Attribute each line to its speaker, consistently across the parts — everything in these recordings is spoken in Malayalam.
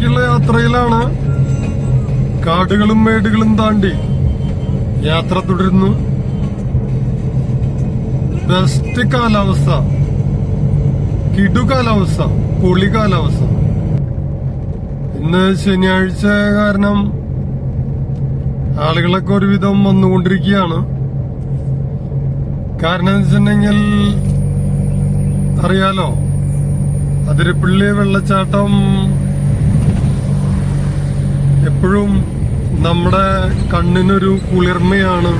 Speaker 1: സിനിമയിലേക്കുള്ള യാത്രയിലാണ്. കാടുകളും മേടുകളും താണ്ടി യാത്ര തുടരുന്നു. ബെസ്റ്റ് കാലാവസ്ഥ, കിടു കാലാവസ്ഥ, പൊളി കാലാവസ്ഥ. ഇന്ന് ശനിയാഴ്ച കാരണം ആളുകളൊക്കെ ഒരുവിധം വന്നുകൊണ്ടിരിക്കുകയാണ്. കാരണം എന്ന് വെച്ചിട്ടുണ്ടെങ്കിൽ അറിയാലോ, അതിരപ്പള്ളി വെള്ളച്ചാട്ടം എപ്പോഴും നമ്മുടെ കണ്ണിനൊരു കുളിർമയാണ്,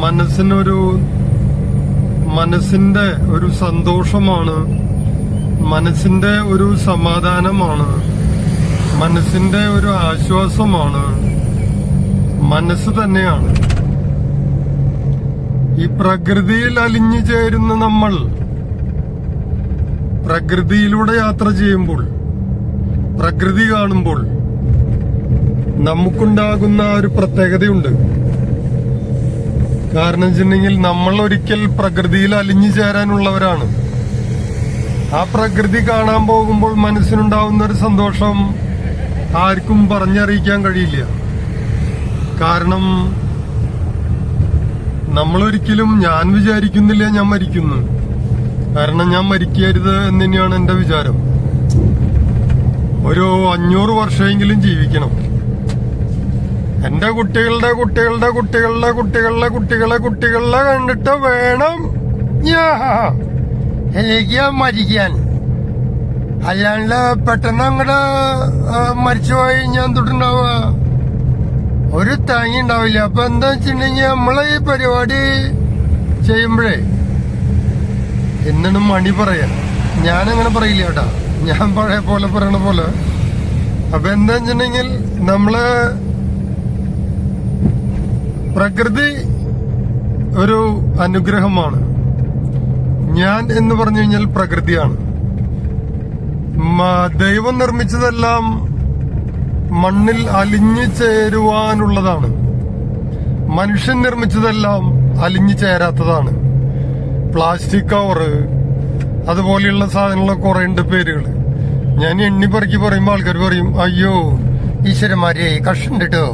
Speaker 1: മനസ്സിന്റെ ഒരു സന്തോഷമാണ്, മനസ്സിന്റെ ഒരു സമാധാനമാണ്, മനസ്സിന്റെ ഒരു ആശ്വാസമാണ്, മനസ്സ് തന്നെയാണ്. ഈ പ്രകൃതിയിൽ അലിഞ്ഞു ചേരുന്ന നമ്മൾ പ്രകൃതിയിലൂടെ യാത്ര ചെയ്യുമ്പോൾ, പ്രകൃതി കാണുമ്പോൾ നമുക്കുണ്ടാകുന്ന ഒരു പ്രത്യേകതയുണ്ട്. കാരണം വെച്ചിട്ടുണ്ടെങ്കിൽ നമ്മൾ ഒരിക്കൽ പ്രകൃതിയിൽ അലിഞ്ഞു ചേരാനുള്ളവരാണ്. ആ പ്രകൃതി കാണാൻ പോകുമ്പോൾ മനസ്സിനുണ്ടാവുന്ന ഒരു സന്തോഷം ആർക്കും പറഞ്ഞറിയിക്കാൻ കഴിയില്ല. കാരണം നമ്മളൊരിക്കലും ഞാൻ വിചാരിക്കുന്നില്ല ഞാൻ മരിക്കുന്നു. കാരണം ഞാൻ മരിക്കരുത് എന്ന് തന്നെയാണ് എന്റെ വിചാരം. ഒരു 500 വർഷമെങ്കിലും ജീവിക്കണം. എന്റെ കുട്ടികളുടെ കുട്ടികളുടെ കുട്ടികളുടെ കുട്ടികളുടെ കുട്ടികളെ കുട്ടികളെ കണ്ടിട്ട് വേണം എനിക്ക് മരിക്കാൻ. അല്ലാണ്ട് പെട്ടെന്ന് അങ്ങോട്ട് മരിച്ചുപോയി ഞാൻ തൊട്ടുണ്ടാവുക ഒരു താങ്ങി ഉണ്ടാവില്ല. അപ്പൊ എന്താ വെച്ചിട്ടുണ്ടെങ്കിൽ നമ്മളെ ഈ പരിപാടി ചെയ്യുമ്പോഴേ എന്താണ് മണി പറയാ, ഞാനങ്ങനെ പറയില്ല കേട്ടാ, ഞാൻ പഴയ പോലെ പറയണ പോലെ. അപ്പൊ എന്താ വെച്ചിട്ടുണ്ടെങ്കിൽ നമ്മള് പ്രകൃതി ഒരു അനുഗ്രഹമാണ്. ഞാൻ എന്ന് പറഞ്ഞു കഴിഞ്ഞാൽ പ്രകൃതിയാണ്. ദൈവം നിർമ്മിച്ചതെല്ലാം മണ്ണിൽ അലിഞ്ഞു ചേരുവാനുള്ളതാണ്. മനുഷ്യൻ നിർമ്മിച്ചതെല്ലാം അലിഞ്ഞു ചേരാത്തതാണ്. പ്ലാസ്റ്റിക് കവറ് അതുപോലെയുള്ള സാധനങ്ങളൊക്കെ കുറെ ഉണ്ട് പേരുകൾ. ഞാൻ എണ്ണിപ്പറക്കി പറയുമ്പോൾ ആൾക്കാർ പറയും, അയ്യോ ഈശ്വരന്മാരെ കഷ്ടുണ്ടോ,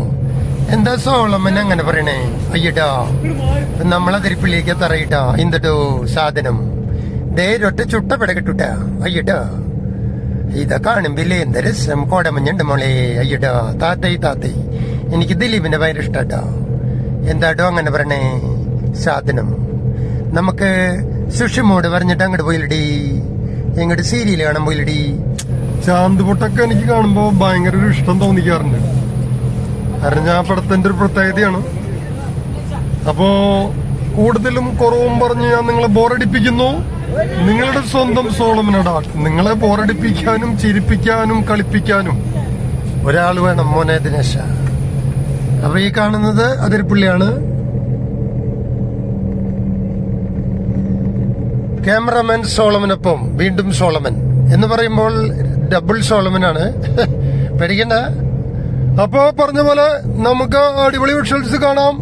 Speaker 1: എന്താ സോളമൻ അങ്ങനെ പറയണേ, അയ്യട്ടോ നമ്മളതിരിപ്പിലേക്ക് തറയിട്ടോ എന്തട്ടോ സാധനം ദേരൊറ്റ ചുട്ട പിടകിട്ടുട്ടാ, അയ്യട്ടോ ഇതാ കാണുമ്പില്ലേ എന്ത് രസം, കോടമഞ്ഞുണ്ട് മോളെ, അയ്യട്ടോ താത്തൈ എനിക്ക് ദിലീപിന്റെ ഭയങ്കര ഇഷ്ടാട്ടോ. എന്താട്ടോ അങ്ങനെ പറയണേ സാധനം. നമുക്ക് സുഷിമോട് പറഞ്ഞിട്ട് അങ്ങോട്ട് പോയില്ലടി, എങ്ങോട്ട് സീരിയൽ കാണാൻ പോയില്ലടി. ചാന്തുപൊട്ടൊക്കെ എനിക്ക് കാണുമ്പോ ഭയങ്കര ഒരു ഇഷ്ടം തോന്നിക്കാറുണ്ട്. കാരണം ഞാൻ പടത്തിന്റെ ഒരു പ്രത്യേകതയാണ്. അപ്പോ കൂടുതലും കുറവും പറഞ്ഞ് ഞാൻ നിങ്ങളെ ബോറടിപ്പിക്കുന്നു. നിങ്ങളുടെ സ്വന്തം സോളമനടാ. നിങ്ങളെ ബോറടിപ്പിക്കാനും ചിരിപ്പിക്കാനും കളിപ്പിക്കാനും ഒരാൾ വേണം മോനെ ദിനേശ. അപ്പൊ ഈ കാണുന്നത് അതിരപ്പള്ളിയാണ്. ക്യാമറമാൻ സോളമനൊപ്പം വീണ്ടും സോളമൻ എന്ന് പറയുമ്പോൾ ഡബിൾ സോളമനാണ്, പേടിക്കണ്ട. അപ്പോ പറഞ്ഞ പോലെ നമുക്ക് അടിപൊളി വിഷ്വൽസ് കാണാം.